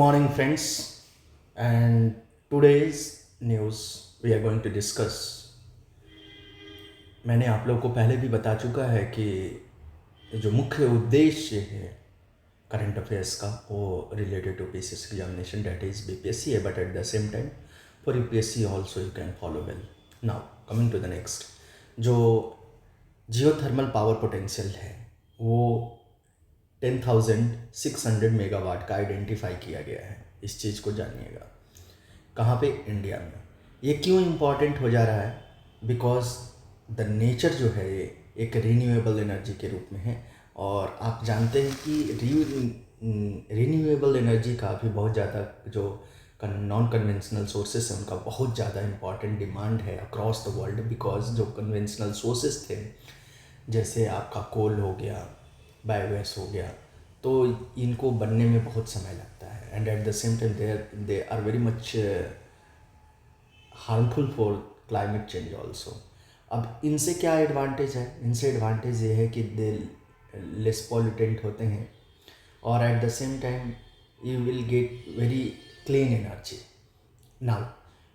Morning, friends, and today's news we are going to discuss. मैंने आप लोगों को पहले भी बता चुका है कि जो मुख्य उद्देश्य है करंट अफेयर्स का वो related to PCS examination date is BPSC है, but at the same time for UPSC also you can follow well. Now coming to the next, जो जियोथर्मल पावर पोटेंशियल है वो 10,600 मेगावाट का आइडेंटिफाई किया गया है. इस चीज़ को जानिएगा. कहाँ पे? इंडिया में. ये क्यों इम्पॉर्टेंट हो जा रहा है? बिकॉज द नेचर जो है ये एक रीन्यूएबल एनर्जी के रूप में है, और आप जानते हैं कि रीन्यूएबल एनर्जी का भी बहुत ज़्यादा जो नॉन कन्वेंशनल सोर्सेस हैं उनका बहुत ज़्यादा इम्पॉर्टेंट डिमांड है अक्रॉस द वर्ल्ड. बिकॉज जो कन्वेंशनल सोर्सेस थे जैसे आपका कोल हो गया, बायोगैस हो गया, तो इनको बनने में बहुत समय लगता है, and at the same time they are very much harmful for climate change also. अब इनसे क्या एडवांटेज है? इनसे एडवांटेज ये है कि दे लेस पॉल्यूटेंट होते हैं, और at the same time you will get very clean energy. Now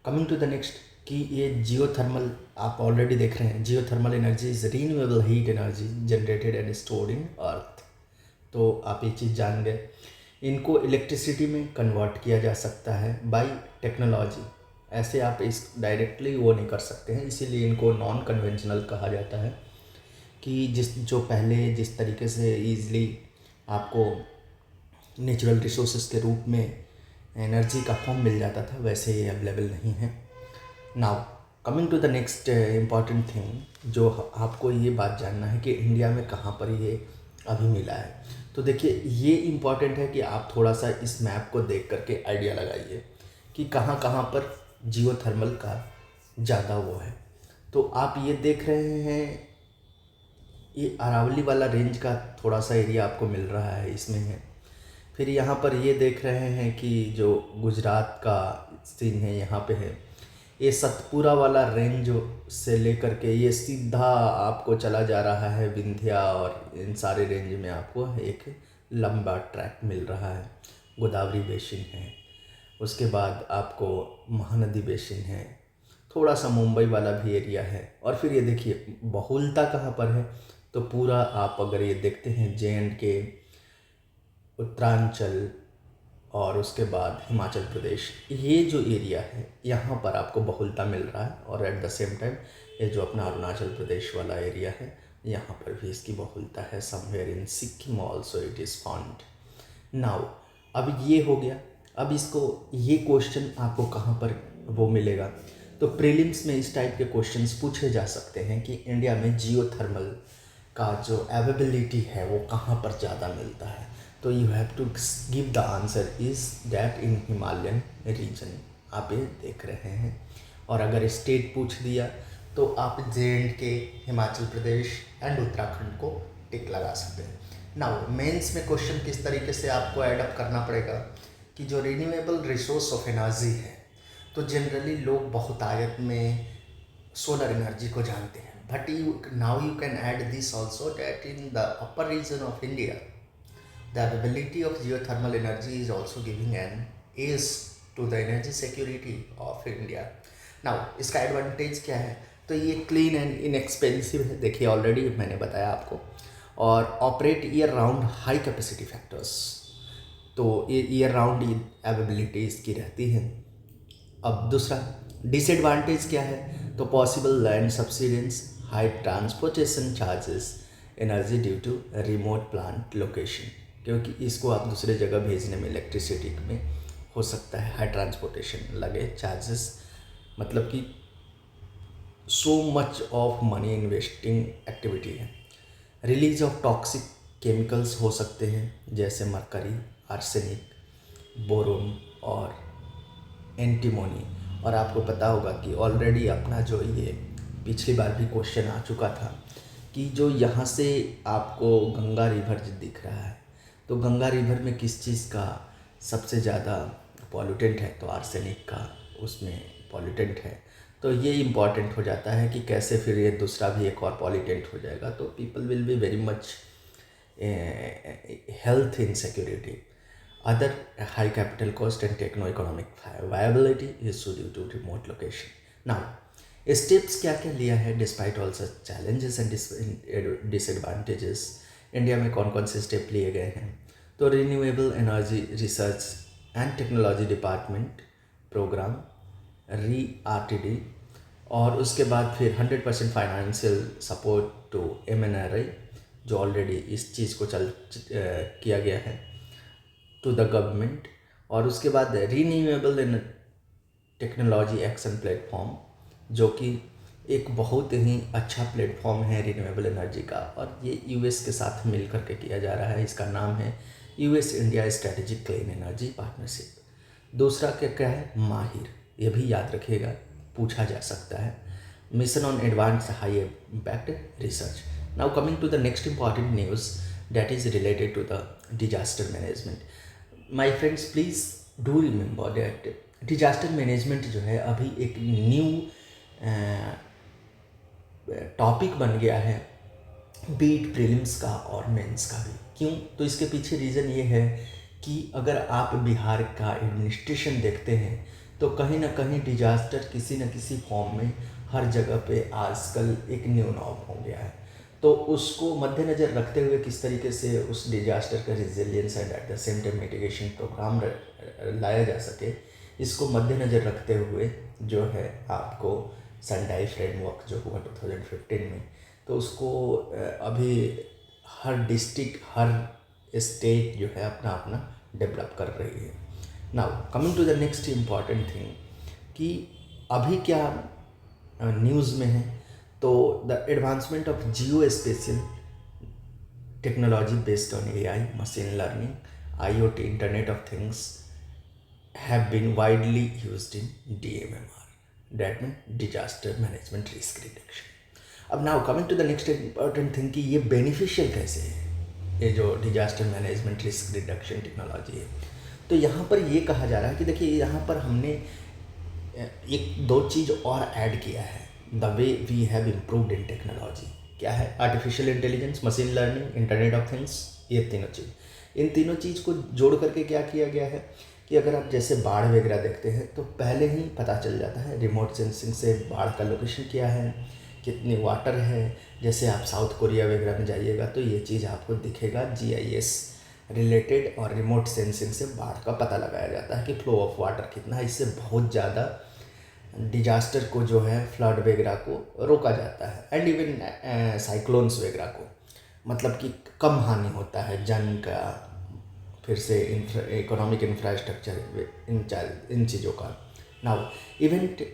coming to the next, कि ये जियोथर्मल आप ऑलरेडी देख रहे हैं. Geothermal energy is renewable heat energy generated and stored in earth. तो आप ये चीज़ जान गए. इनको इलेक्ट्रिसिटी में कन्वर्ट किया जा सकता है बाय टेक्नोलॉजी. ऐसे आप इस डायरेक्टली वो नहीं कर सकते हैं, इसीलिए इनको नॉन कन्वेंशनल कहा जाता है. कि जो पहले जिस तरीके से ईज़िली आपको नेचुरल रिसोर्सेज के रूप में एनर्जी का फॉर्म मिल जाता था, वैसे ये अवेलेबल नहीं है. Now coming to the next important thing, जो आपको ये बात जानना है कि इंडिया में कहाँ पर ये अभी मिला है. तो देखिए, ये इम्पॉर्टेंट है कि आप थोड़ा सा इस मैप को देख करके आइडिया लगाइए कि कहाँ कहाँ पर जियोथर्मल का ज़्यादा वो है. तो आप ये देख रहे हैं, ये अरावली वाला रेंज का थोड़ा सा एरिया आपको मिल रहा है, इसमें है. फिर यहाँ पर ये देख रहे हैं कि जो गुजरात का सीन है यहाँ पे है. ये सतपुरा वाला रेंज से लेकर के ये सीधा आपको चला जा रहा है विंध्या, और इन सारे रेंज में आपको एक लंबा ट्रैक मिल रहा है. गोदावरी बेसिन है, उसके बाद आपको महानदी बेसिन है, थोड़ा सा मुंबई वाला भी एरिया है. और फिर ये देखिए बहुलता कहाँ पर है. तो पूरा आप अगर ये देखते हैं J&K, उत्तरांचल और उसके बाद हिमाचल प्रदेश, ये जो एरिया है यहाँ पर आपको बहुलता मिल रहा है. और एट द सेम टाइम ये जो अपना अरुणाचल प्रदेश वाला एरिया है यहाँ पर भी इसकी बहुलता है. Somewhere in Sikkim also it is found. Now अब ये हो गया. अब इसको ये क्वेश्चन आपको कहाँ पर वो मिलेगा. तो प्रीलिम्स में इस टाइप के क्वेश्चंस पूछे जा सकते हैं कि इंडिया में जियोथर्मल का जो अवेलेबिलिटी है वो कहाँ पर ज़्यादा मिलता है. तो you have to give the answer is that in Himalayan region. आप ये देख रहे हैं. और अगर स्टेट पूछ दिया तो आप J&K, हिमाचल प्रदेश एंड उत्तराखंड को टिक लगा सकते हैं. नाउ मेंस में क्वेश्चन किस तरीके से आपको एडअप करना पड़ेगा कि जो रिन्यूएबल रिसोर्स ऑफ एनर्जी है, तो जनरली लोग बहुतायत में सोलर एनर्जी को जानते हैं, but now you can add this also that in the upper region of India the availability of geothermal energy is also giving an ace to the energy security of India. Now इसका advantage क्या है? तो ये clean and inexpensive है, देखिए already मैंने बताया आपको, और operate year round high capacity factors. तो ये ईयर राउंड अवेलेबिलिटी इसकी रहती है. अब दूसरा डिसएडवांटेज क्या है? तो possible land subsidence, high transportation charges, energy due to remote plant location, क्योंकि इसको आप दूसरे जगह भेजने में इलेक्ट्रिसिटी में हो सकता है हाई ट्रांसपोर्टेशन लगे चार्जेस. मतलब कि so much of money investing activity है. रिलीज ऑफ टॉक्सिक केमिकल्स हो सकते हैं जैसे मरकरी, आर्सेनिक, बोरोन और एंटीमोनी. और आपको पता होगा कि ऑलरेडी अपना जो ये पिछली बार भी क्वेश्चन आ चुका था कि जो यहाँ से आपको गंगा रिवर दिख रहा है, तो गंगा रिवर में किस चीज़ का सबसे ज़्यादा पॉल्यूटेंट है? तो आर्सेनिक का उसमें पॉल्यूटेंट है. तो ये इम्पॉर्टेंट हो जाता है कि कैसे फिर ये दूसरा भी एक और पॉल्यूटेंट हो जाएगा. तो people will be very much health insecurity. Other high capital cost and techno-economic viability is due to remote location. Now, steps क्या क्या लिया है despite all such challenges and disadvantages, India में कौन कौन से स्टेप लिए गए हैं? तो renewable energy research and technology department programme RTD, और उसके बाद फिर 100% फाइनेंशियल सपोर्ट टू MNRI, जो ऑलरेडी इस चीज़ को किया गया है टू द गवर्नमेंट, और उसके बाद रिन्यूएबल टेक्नोलॉजी एक्शन प्लेटफॉर्म, जो कि एक बहुत ही अच्छा प्लेटफॉर्म है रिन्यूएबल एनर्जी का, और ये US के साथ मिल करके किया जा रहा है। इसका नाम है US India strategic clean energy partnership. दूसरा क्या क्या है? माहिर, ये भी याद रखिएगा, पूछा जा सकता है। Mission on advance high impact research. Now coming to the next important news that is related to the disaster management. My friends, please do remember that disaster management जो है अभी एक न्यू टॉपिक बन गया है, बीट प्रीलिम्स का और mains का भी। क्यों? तो इसके पीछे रीज़न ये है कि अगर आप बिहार का एडमिनिस्ट्रेशन देखते हैं तो कहीं ना कहीं डिजास्टर किसी न किसी फॉर्म में हर जगह पे आजकल एक न्यू नॉर्म हो गया है। तो उसको मद्देनज़र रखते हुए किस तरीके से उस डिजास्टर का resilience and at the same time mitigation programme लाया जा सके, इसको मद्देनज़र रखते हुए जो है आपको सेंडाई फ्रेमवर्क जो हुआ 2015 में, तो उसको अभी हर डिस्ट्रिक्ट हर स्टेट जो है अपना अपना डेवलप कर रही है। Now coming to the next important thing कि अभी क्या न्यूज़ में है, तो the advancement of geospatial technology based on AI, machine learning, IoT, internet of things have been widely used in DMMR, that mean disaster management risk reduction. अब now coming to the next important thing कि ये beneficial कैसे है, ये जो disaster management risk reduction technology है। तो यहाँ पर ये कहा जा रहा है कि देखिए यहाँ पर हमने एक दो चीज़ और ऐड किया है, the way we have improved in technology. क्या है? Artificial intelligence, machine learning, internet of things, ये तीनों चीज़। इन तीनों चीज़ को जोड़ करके क्या किया गया है कि अगर आप जैसे बाढ़ वगैरह देखते हैं तो पहले ही पता चल जाता है, रिमोट सेंसिंग से बाढ़ का लोकेशन क्या है, कितनी वाटर है। जैसे आप साउथ कोरिया वगैरह में जाइएगा तो ये चीज़ आपको दिखेगा, GIS रिलेटेड और रिमोट सेंसिंग से बाढ़ का पता लगाया जाता है कि फ्लो ऑफ वाटर कितना है। इससे बहुत ज़्यादा डिजास्टर को जो है, फ्लड वगैरह को रोका जाता है, एंड इवन साइक्लोन्स वगैरह को, मतलब कि कम हानि होता है जन का, फिर से इकोनॉमिक इंफ्रास्ट्रक्चर, इन चीज़ों का। Now event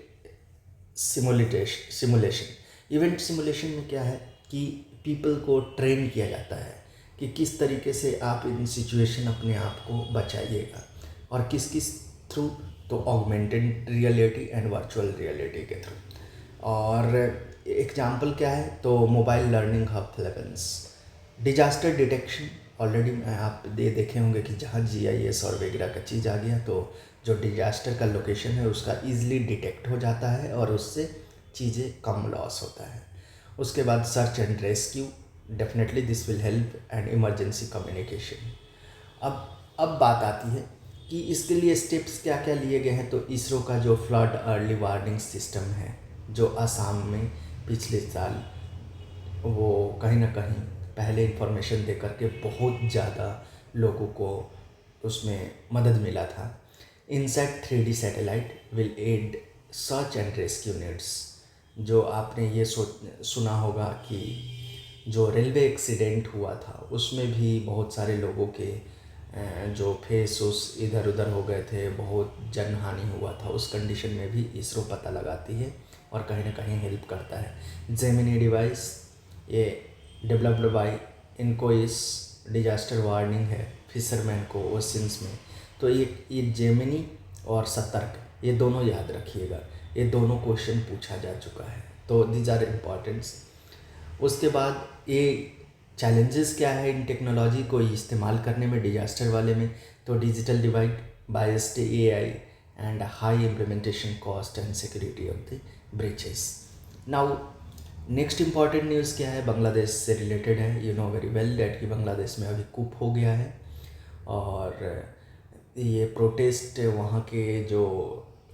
simulation. Event simulation में क्या है कि पीपल को ट्रेन किया जाता है कि किस तरीके से आप इन सिचुएशन अपने आप को बचाइएगा, और किस किस थ्रू, तो augmented reality and virtual reality के थ्रू। और एग्जाम्पल क्या है, तो mobile learning hub levels, disaster detection. Already आप देखे होंगे कि जहाँ GIS और वगैरह का चीज़ आ गया तो जो डिजास्टर का लोकेशन है उसका ईजिली डिटेक्ट हो जाता है और उससे चीज़ें कम लॉस होता है। उसके बाद search and rescue, definitely this will help, and emergency communication. अब बात आती है कि इसके लिए स्टेप्स क्या क्या लिए गए हैं। तो इसरो का जो फ्लड अर्ली वार्निंग सिस्टम है, जो असम में पिछले साल वो कहीं ना कहीं पहले इन्फॉर्मेशन दे करके बहुत ज़्यादा लोगों को उसमें मदद मिला था। इनसैट 3D satellite will aid search and rescue needs. जो आपने ये सुना होगा कि जो रेलवे एक्सीडेंट हुआ था उसमें भी बहुत सारे लोगों के जो फेस उस इधर उधर हो गए थे, बहुत जनहानि हुआ था। उस कंडीशन में भी इसरो पता लगाती है और कहीं ना कहीं हेल्प करता है। जेमिनी डिवाइस, ये डेवलप्ड बाय इनको, इस डिजास्टर वार्निंग है फिशरमैन को ओशंस में। तो ये जेमिनी और सतर्क, ये दोनों याद रखिएगा, ये दोनों क्वेश्चन पूछा जा चुका है, तो दीज आर इम्पॉर्टेंट्स। उसके बाद ये चैलेंजेस क्या है इन टेक्नोलॉजी को इस्तेमाल करने में डिजास्टर वाले में, तो digital divide, biased AI and high implementation cost and security of the breaches. Now next important news क्या है, बांग्लादेश से रिलेटेड है। You know very well that कि बांग्लादेश में अभी कूप हो गया है और ये प्रोटेस्ट वहाँ के जो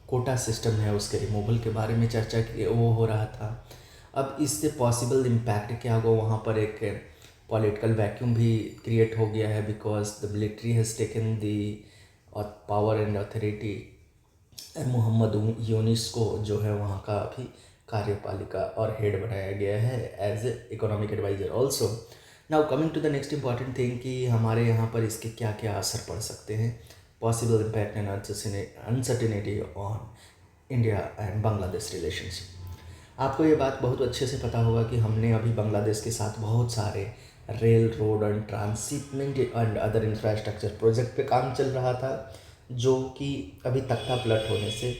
कोटा सिस्टम है उसके रिमूवल के बारे में चर्चा की वो हो रहा था। अब इससे पॉसिबल इम्पैक्ट क्या होगा, वहाँ पर एक पॉलिटिकल वैक्यूम भी क्रिएट हो गया है, because the military has taken the power and authority. Mohammad Yunus को जो है वहाँ का अभी कार्यपालिका और हेड बनाया गया है as a economic adviser also. Now coming to the next important thing कि हमारे यहाँ पर इसके क्या क्या असर पड़ सकते हैं, possible impact and uncertainty on India and Bangladesh relationship. आपको ये बात बहुत अच्छे से पता होगा कि हमने अभी बांग्लादेश के साथ बहुत सारे rail, road and transshipment and other infrastructure project पे काम चल रहा था, जो कि अभी तख्ता पलट होने से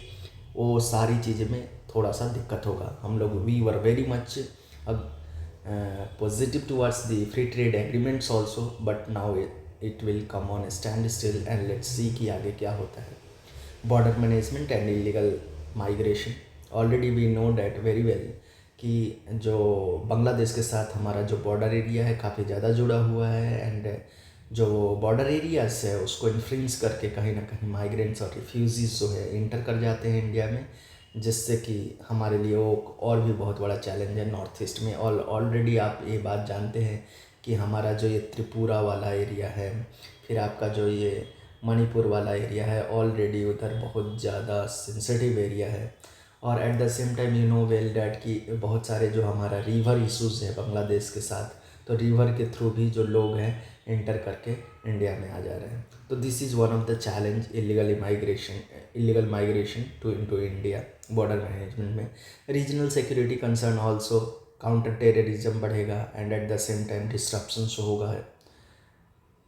वो सारी चीज़ें में थोड़ा सा दिक्कत होगा। हम लोग we were very much positive towards the free trade agreements also, but now it will come on stand still and let's see कि आगे क्या होता है। Border management and illegal migration, already we know that very well कि जो बांग्लादेश के साथ हमारा जो बॉर्डर एरिया है काफ़ी ज़्यादा जुड़ा हुआ है, एंड जो बॉर्डर एरियाज है उसको इन्फ्लुएंस करके कहीं ना कहीं माइग्रेंट्स और रिफ्यूजीज जो है इंटर कर जाते हैं इंडिया में, जिससे कि हमारे लिए वो और भी बहुत बड़ा चैलेंज है नॉर्थ ईस्ट में। ऑलरेडी आप ये बात जानते हैं कि हमारा जो ये त्रिपुरा वाला एरिया है, फिर आपका जो ये मणिपुर वाला एरिया है, ऑलरेडी उधर बहुत ज़्यादा सेंसिटिव एरिया है। और at the same time you know well that कि बहुत सारे जो हमारा रिवर इशूज़ है बांग्लादेश के साथ, तो रिवर के थ्रू भी जो लोग हैं इंटर करके इंडिया में आ जा रहे हैं। तो this is one of the challenge illegal migration to into India border management में। Regional security concern also, counter terrorism बढ़ेगा and at the same time disruptions होगा।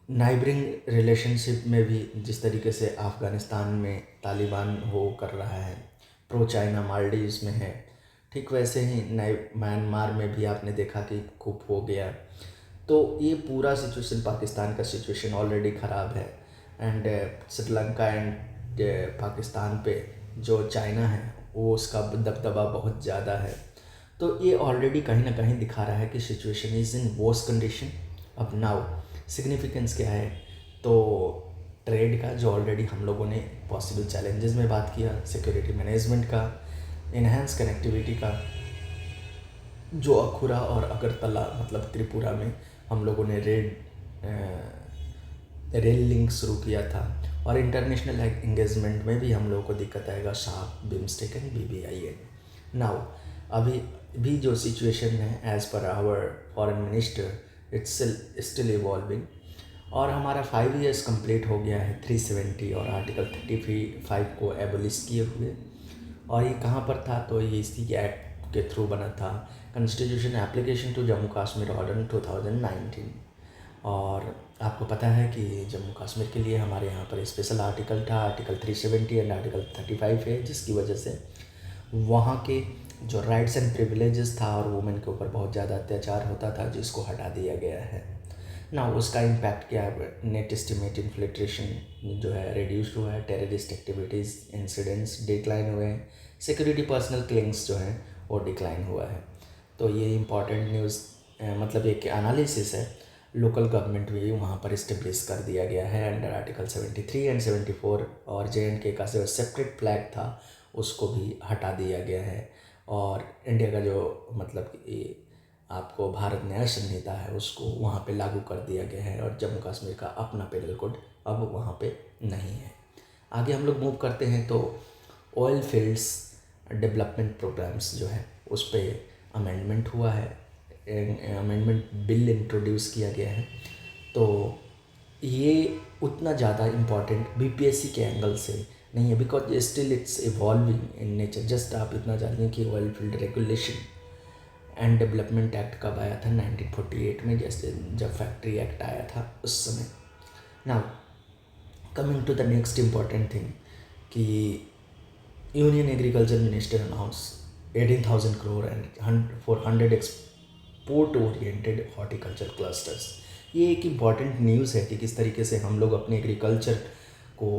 नाइबरिंग रिलेशनशिप में भी जिस तरीके से अफ़गानिस्तान में तालिबान हो कर रहा है, प्रो चाइना मालदीव्स में है, ठीक वैसे ही म्यांमार में भी आपने देखा कि खूब हो गया। तो ये पूरा सिचुएशन, पाकिस्तान का सिचुएशन ऑलरेडी ख़राब है, एंड श्रीलंका एंड पाकिस्तान पे जो चाइना है वो उसका दबदबा बहुत ज़्यादा है। तो ये ऑलरेडी कहीं ना कहीं दिखा रहा है कि situation is in worse condition. अब नाउ सिग्निफिकेंस क्या है, तो ट्रेड का जो ऑलरेडी हम लोगों ने पॉसिबल चैलेंजेस में बात किया, सिक्योरिटी मैनेजमेंट का, इन्हेंस कनेक्टिविटी का, जो अखुरा और अगरतला मतलब त्रिपुरा में हम लोगों ने रेल लिंक शुरू किया था, और इंटरनेशनल एंगेजमेंट में भी हम लोगों को दिक्कत आएगा, SAARC, BIMSTEC and BBIN। Now अभी भी जो सिचुएशन है as per our foreign minister it's still evolving, और हमारा 5 years कंप्लीट हो गया है 370 और आर्टिकल 35 को एबोलिश किए हुए। और ये कहाँ पर था, तो ये इसी एक्ट के थ्रू बना था, constitution application to Jammu Kashmir order 2019। और आपको पता है कि जम्मू कश्मीर के लिए हमारे यहाँ पर स्पेशल आर्टिकल था, आर्टिकल 370 एंड आर्टिकल 35 है, जिसकी वजह से वहाँ के जो राइट्स एंड प्रिविलेजेस था और वुमेन के ऊपर बहुत ज़्यादा अत्याचार होता था, जिसको हटा दिया गया है ना। उसका इम्पैक्ट क्या है, नेट एस्टिमेट इन्फ्लेट्रेशन जो है रिड्यूस हुआ है, टेररिस्ट एक्टिविटीज़ इंसिडेंट्स डिक्लाइन हुए हैं, सिक्योरिटी पर्सनल क्लेम्स जो हैं वो डिक्लाइन हुआ है। तो ये इम्पॉर्टेंट न्यूज़ मतलब एक एनालिसिस है। लोकल गवर्नमेंट भी वहाँ पर इस्टेब्लिश कर दिया गया है अंडर आर्टिकल 73 एंड 74, और JNK का जो सेपरेट फ्लैग था उसको भी हटा दिया गया है, और इंडिया का जो मतलब कि आपको भारत न्याय संहिता है उसको वहाँ पे लागू कर दिया गया है, और जम्मू कश्मीर का अपना पेनल कोड अब वहाँ पे नहीं है। आगे हम लोग मूव करते हैं, तो ऑयल फील्ड्स डेवलपमेंट प्रोग्राम्स जो है उस पर अमेंडमेंट हुआ है, अमेंडमेंट बिल इंट्रोड्यूस किया गया है। तो ये उतना ज़्यादा इम्पॉर्टेंट BPSC के एंगल से नहीं है, because still it's evolving in nature. Just आप इतना जानिए कि oil field regulation and development act कब आया था, 1948 में, जैसे जब फैक्ट्री एक्ट आया था उस समय। Now coming to the next important thing कि union agriculture minister announce 18,000 crore and 400 export oriented horticulture clusters. ये एक इम्पॉर्टेंट न्यूज़ है कि किस तरीके से हम लोग अपने एग्रीकल्चर को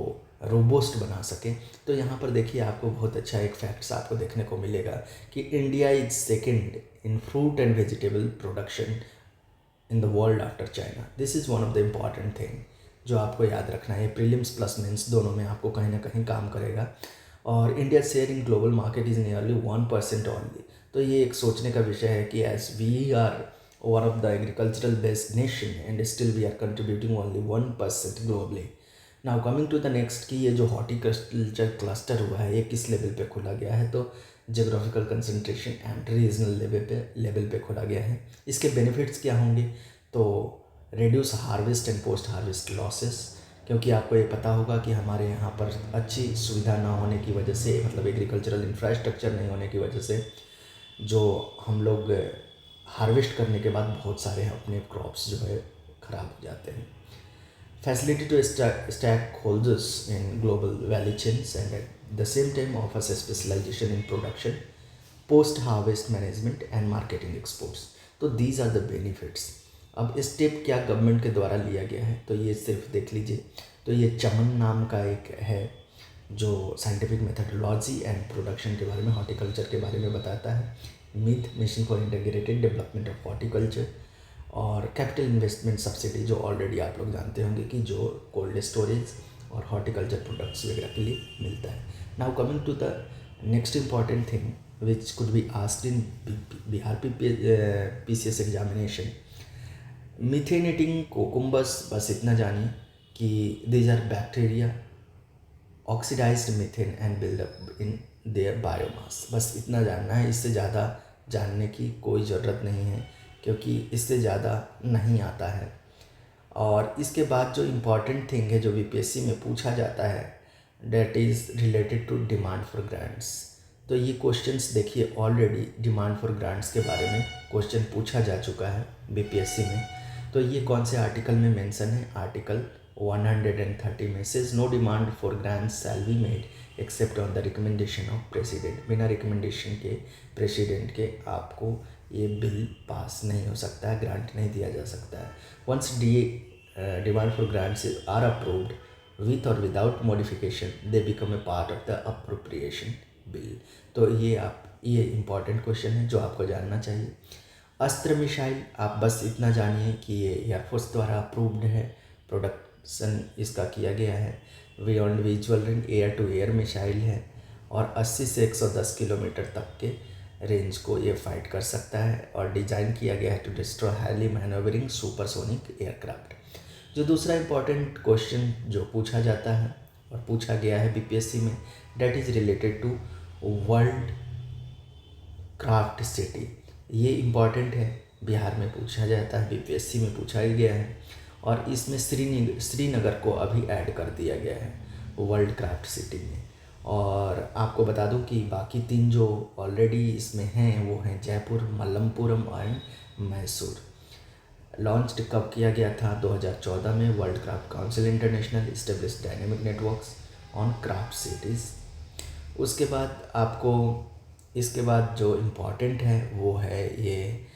रोबोस्ट बना सकें। तो यहाँ पर देखिए आपको बहुत अच्छा एक फैक्ट्स आपको देखने को मिलेगा कि India is second in fruit and vegetable production in the world after China. This is one of the important thing जो आपको याद रखना है। प्रीलिम्स प्लस मेंस दोनों में आपको कहीं ना कहीं काम करेगा। और India share in global market is nearly 1% only. तो ये एक सोचने का विषय है कि as we are one of the agricultural based nation and still we are contributing only 1% globally. Now coming to the next कि ये जो हॉर्टिकल्चर क्लस्टर हुआ है ये किस लेवल पे खोला गया है, तो geographical concentration and regional level पे खोला गया है। इसके बेनिफिट्स क्या होंगे, तो reduce harvest and post harvest losses, क्योंकि आपको ये पता होगा कि हमारे यहाँ पर अच्छी सुविधा ना होने की वजह से, मतलब एग्रीकल्चरल इंफ्रास्ट्रक्चर नहीं होने की वजह से जो हम लोग हार्वेस्ट करने के बाद बहुत सारे अपने क्रॉप्स जो है ख़राब हो जाते हैं। Facility to stakeholders in global value chains and at the same time offers a specialization in production, post-harvest management and marketing exports. तो these are the benefits. अब स्टेप क्या गवर्नमेंट के द्वारा लिया गया है, तो ये सिर्फ देख लीजिए। तो ये चमन नाम का एक है जो साइंटिफिक मेथडोलॉजी एंड प्रोडक्शन के बारे में, हॉर्टिकल्चर के बारे में बताता है। MIDH mission for integrated development of horticulture और कैपिटल इन्वेस्टमेंट सब्सिडी, जो ऑलरेडी आप लोग जानते होंगे कि जो कोल्ड स्टोरेज और हॉर्टिकल्चर प्रोडक्ट्स वगैरह के लिए मिलता है। Now coming to the next important thing which could be asked in Bihar PCS examination, methane eating कोकुम्बस। बस इतना जानिए कि these are bacteria oxidised methane and build up in their biomass. बस इतना जानना है, इससे ज़्यादा जानने की कोई ज़रूरत नहीं है क्योंकि इससे ज़्यादा नहीं आता है। और इसके बाद जो इम्पॉर्टेंट थिंग है जो BPSC में पूछा जाता है, that is related to demand for grants. तो ये क्वेश्चंस देखिए, ऑलरेडी डिमांड फॉर ग्रांट्स के बारे में क्वेश्चन पूछा जा चुका है BPSC में। तो ये कौन से आर्टिकल में मेंशन है, आर्टिकल 130 में says no demand for grants shall be made except on the recommendation of president. बिना रिकमेंडेशन के प्रेसिडेंट के आपको ये बिल पास नहीं हो सकता है, ग्रांट नहीं दिया जा सकता है। Once demand for grants are approved with और without modification they become a part of the appropriation bill. तो ये इम्पॉर्टेंट क्वेश्चन है जो आपको जानना चाहिए। अस्त्र मिसाइल, आप बस इतना जानिए कि ये एयरफोर्स द्वारा अप्रूव्ड है, प्रोडक्शन इसका किया गया है। Beyond visual range air to air missile है और 80 से 110 किलोमीटर तक के रेंज को ये फाइट कर सकता है और डिज़ाइन किया गया है to destroy highly manoeuvring supersonic aircraft. जो दूसरा इम्पॉर्टेंट क्वेश्चन जो पूछा जाता है और पूछा गया है BPSC में, that is related to world craft city. ये इम्पॉर्टेंट है, बिहार में पूछा जाता है, BPSC में पूछा गया है और इसमें श्रीनगर को अभी ऐड कर दिया गया है वर्ल्ड क्राफ्ट सिटी में। और आपको बता दूं कि बाकी 3 जो ऑलरेडी इसमें हैं वो हैं जयपुर, मल्लमपुरम एंड मैसूर। लॉन्च कब किया गया था, 2014 में। World craft council international establish dynamic networks on craft cities. उसके बाद आपको इसके बाद जो इम्पॉर्टेंट है वो है ये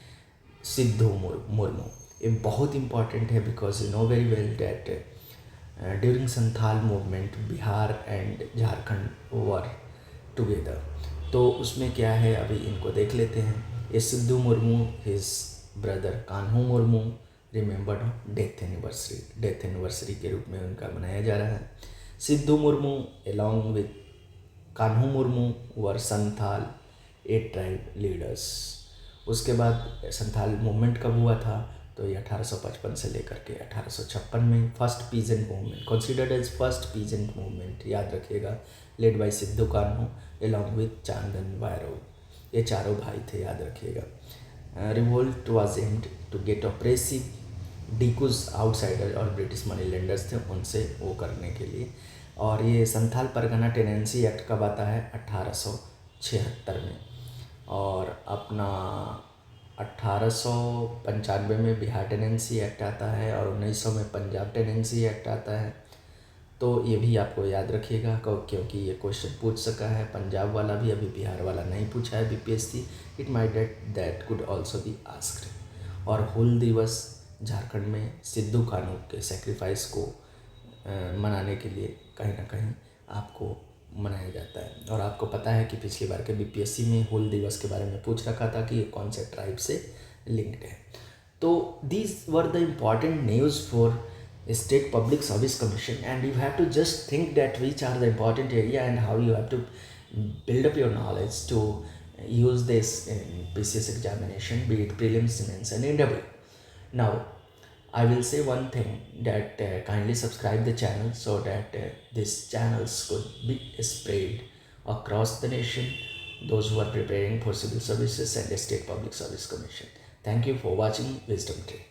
सिद्धू मुर्मू। ये बहुत इम्पॉर्टेंट है because you know very well that during Santhal movement Bihar and Jharkhand were together. तो उसमें क्या है अभी इनको देख लेते हैं। ये Sidhu Murmu, his brother Kanhu Murmu remembered death anniversary के रूप में उनका मनाया जा रहा है। Sidhu Murmu along with Kanhu Murmu were Santhal A tribe leaders. उसके बाद संथाल मूवमेंट कब हुआ था, तो ये 1855 से लेकर के 1856 में first peasant movement, considered as first peasant movement, याद रखिएगा, led by Sidhu Kanhu along with Chandan Bhairav. ये चारों भाई थे, याद रखिएगा। Revolt was aimed to get oppressive डिकूज आउटसाइडर और ब्रिटिश मनी लेंडर्स थे उनसे वो करने के लिए। और ये संथाल परगना टेनेंसी एक्ट कब आता है, 1876 में। और अपना 1895 में बिहार टेनेंसी एक्ट आता है और 1900 में पंजाब टेनेंसी एक्ट आता है। तो ये भी आपको याद रखिएगा क्योंकि ये क्वेश्चन पूछ सका है, पंजाब वाला भी, अभी बिहार वाला नहीं पूछा है BPSC। It might that could also be asked. और हूल दिवस झारखंड में सिद्धू कान्हू के सेक्रीफाइस को मनाने के लिए कहीं ना कहीं आपको मनाया जाता है। और आपको पता है कि पिछली बार के BPSC में हूल दिवस के बारे में पूछ रखा था कि ये कौन से ट्राइब से लिंक्ड है। तो these were the important news for State Public Service Commission, and you have to just think that which are the important area and how you have to build up your knowledge to use this in PCS examination, be it prelims, mains, and interview. Now, I will say one thing, that kindly subscribe the channel so that these channels could be spread across the nation, those who are preparing for civil services and the State Public Service Commission. Thank you for watching Wisdom Tree.